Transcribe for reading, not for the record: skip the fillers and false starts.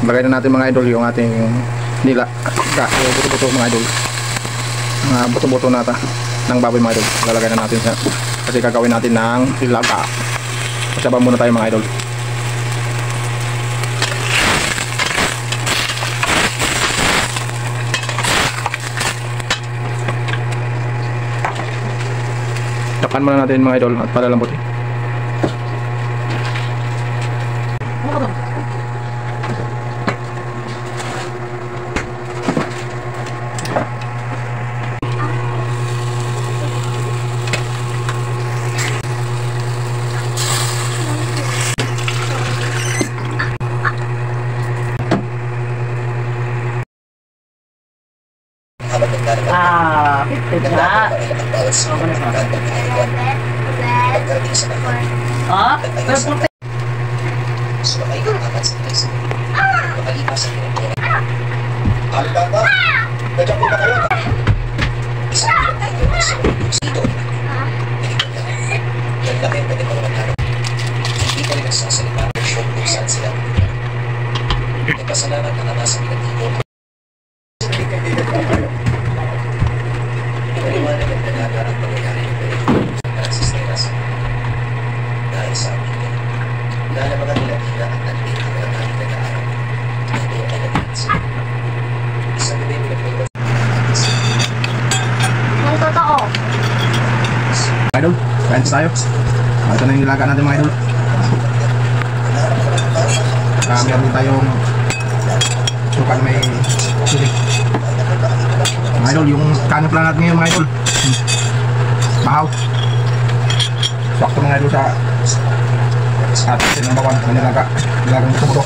Lagay na natin mga idol yung ating nila. Buto-buto mga idol. Mga buto-buto nata ng baboy mga idol. Lalagay na natin siya. Kasi gagawin natin ng ilaga. Pasabaw muna tayo mga idol. Takan muna natin mga idol at palalambutin. Pasalamat na nasa pinatiko. Ipaliwanag ang nagagarang pangyayari ng sistema dahil sa amin. Lalabagan nila tila at nandito ang aming nag-aaral. Ito ay nag-aansin. Isang gabi mo nag-aaral. Ang totoo. Idol, kain tayo. Ito na yung nilaga natin mga idol. Meron tayong sukan may sulit. Mga idol, yung kanip lang natin ngayon mga idol. Bahaw. Sakto mga idol sa atin ng bawang. Nilagang ito.